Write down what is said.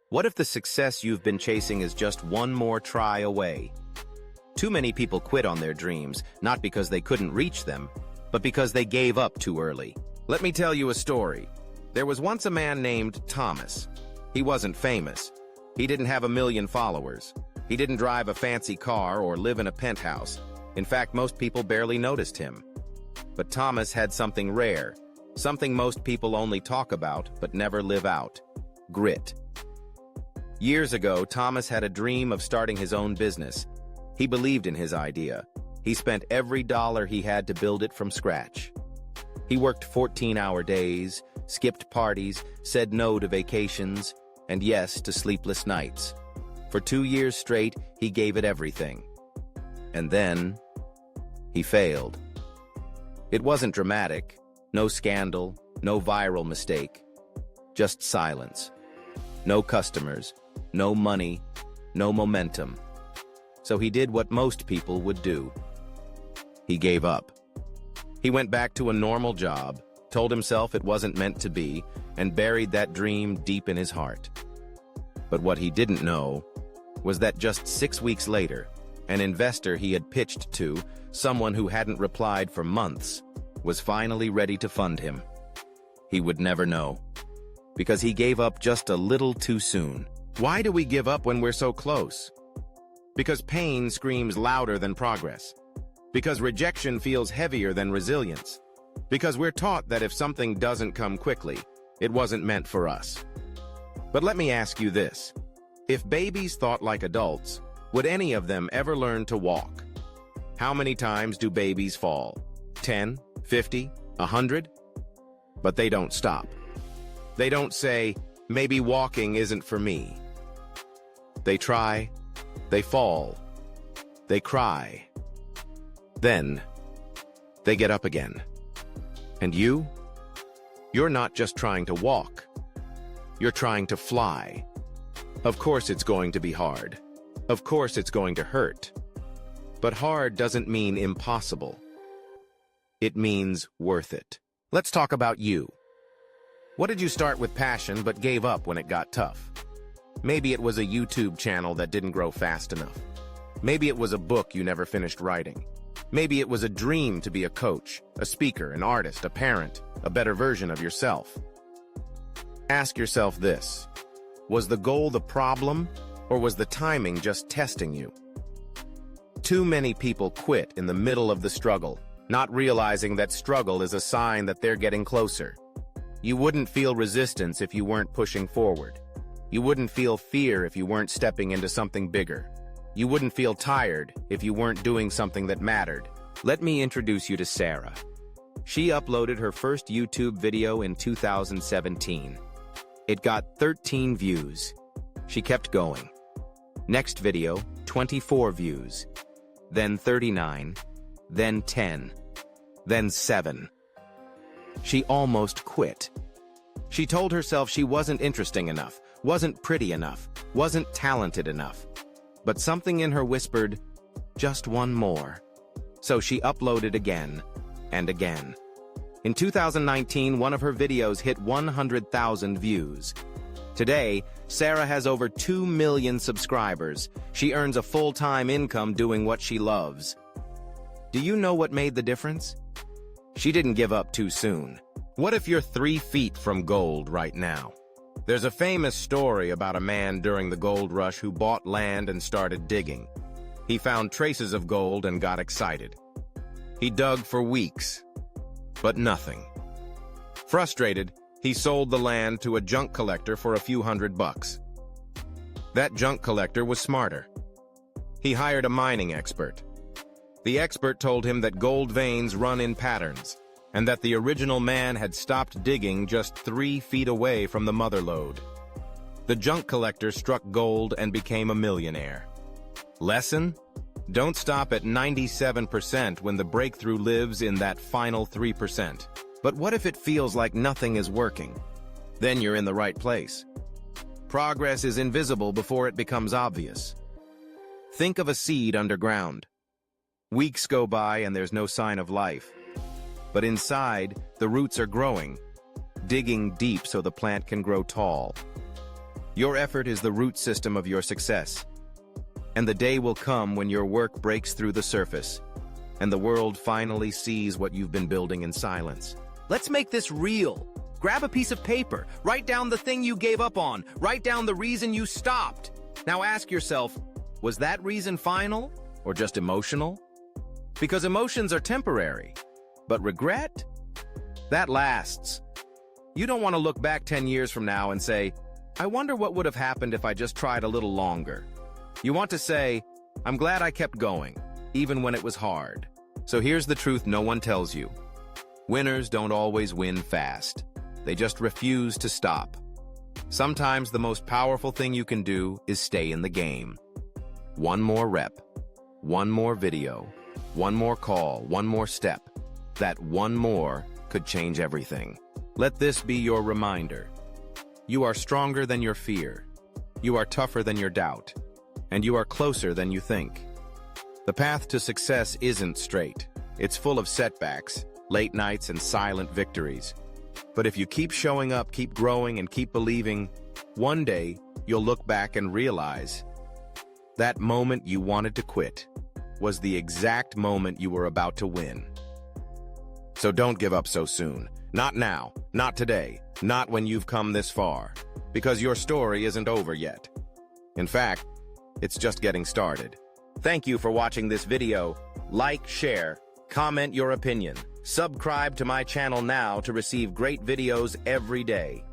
What if the success you've been chasing is just one more try away? Too many people quit on their dreams, not because they couldn't reach them, but because they gave up too early. Let me tell you a story. There was once a man named Thomas. He wasn't famous. He didn't have 1 million followers. He didn't drive a fancy car or live in a penthouse. In fact, most people barely noticed him. But Thomas had something rare, something most people only talk about but never live out: grit. Years ago, Thomas had a dream of starting his own business. He believed in his idea. He spent every dollar he had to build it from scratch. He worked 14-hour days, skipped parties, said no to vacations, and yes to sleepless nights. For 2 years straight, he gave it everything. And then, he failed. It wasn't dramatic, no scandal, no viral mistake, just silence. No customers, no money, no momentum. So he did what most people would do. He gave up. He went back to a normal job, told himself it wasn't meant to be, and buried that dream deep in his heart. But what he didn't know was that just 6 weeks later, an investor he had pitched to, someone who hadn't replied for months, was finally ready to fund him. He would never know, because he gave up just a little too soon. Why do we give up when we're so close? Because pain screams louder than progress. Because rejection feels heavier than resilience. Because we're taught that if something doesn't come quickly, it wasn't meant for us. But let me ask you this. If babies thought like adults, would any of them ever learn to walk? How many times do babies fall? 10, 50, 100? But they don't stop. They don't say, maybe walking isn't for me. They try, they fall, they cry. Then, they get up again. And you? You're not just trying to walk. You're trying to fly. Of course it's going to be hard. Of course it's going to hurt. But hard doesn't mean impossible. It means worth it. Let's talk about you. What did you start with passion but gave up when it got tough? Maybe it was a YouTube channel that didn't grow fast enough. Maybe it was a book you never finished writing. Maybe it was a dream to be a coach, a speaker, an artist, a parent, a better version of yourself. Ask yourself this: was the goal the problem, or was the timing just testing you? Too many people quit in the middle of the struggle, not realizing that struggle is a sign that they're getting closer. You wouldn't feel resistance if you weren't pushing forward. You wouldn't feel fear if you weren't stepping into something bigger. You wouldn't feel tired if you weren't doing something that mattered. Let me introduce you to Sarah. She uploaded her first YouTube video in 2017. It got 13 views. She kept going. Next video, 24 views. Then 39. Then 10. Then 7. She almost quit. She told herself she wasn't interesting enough, wasn't pretty enough, wasn't talented enough. But something in her whispered, just one more. So she uploaded again and again. In 2019, one of her videos hit 100,000 views. Today, Sarah has over 2 million subscribers. She earns a full-time income doing what she loves. Do you know what made the difference? She didn't give up too soon. What if you're 3 feet from gold right now? There's a famous story about a man during the gold rush who bought land and started digging. He found traces of gold and got excited. He dug for weeks, but nothing. Frustrated, he sold the land to a junk collector for a few $100. That junk collector was smarter. He hired a mining expert. The expert told him that gold veins run in patterns, and that the original man had stopped digging just 3 feet away from the mother lode. The junk collector struck gold and became a millionaire. Lesson? Don't stop at 97% when the breakthrough lives in that final 3%. But what if it feels like nothing is working? Then you're in the right place. Progress is invisible before it becomes obvious. Think of a seed underground. Weeks go by and there's no sign of life. But inside, the roots are growing, digging deep so the plant can grow tall. Your effort is the root system of your success. And the day will come when your work breaks through the surface, and the world finally sees what you've been building in silence. Let's make this real. Grab a piece of paper, write down the thing you gave up on, write down the reason you stopped. Now ask yourself, was that reason final or just emotional? Because emotions are temporary, but regret? That lasts. You don't want to look back 10 years from now and say, I wonder what would have happened if I just tried a little longer. You want to say, I'm glad I kept going, even when it was hard. So here's the truth no one tells you. Winners don't always win fast. They just refuse to stop. Sometimes the most powerful thing you can do is stay in the game. One more rep, one more video, one more call, one more step. That one more could change everything. Let this be your reminder. You are stronger than your fear. You are tougher than your doubt. And you are closer than you think. The path to success isn't straight. It's full of setbacks, late nights, and silent victories. But if you keep showing up, keep growing, and keep believing, one day you'll look back and realize that moment you wanted to quit was the exact moment you were about to win. So don't give up so soon. Not now, not today, not when you've come this far, because your story isn't over yet. In fact, it's just getting started. Thank you for watching this video. Like, share, comment your opinion. Subscribe to my channel now to receive great videos every day.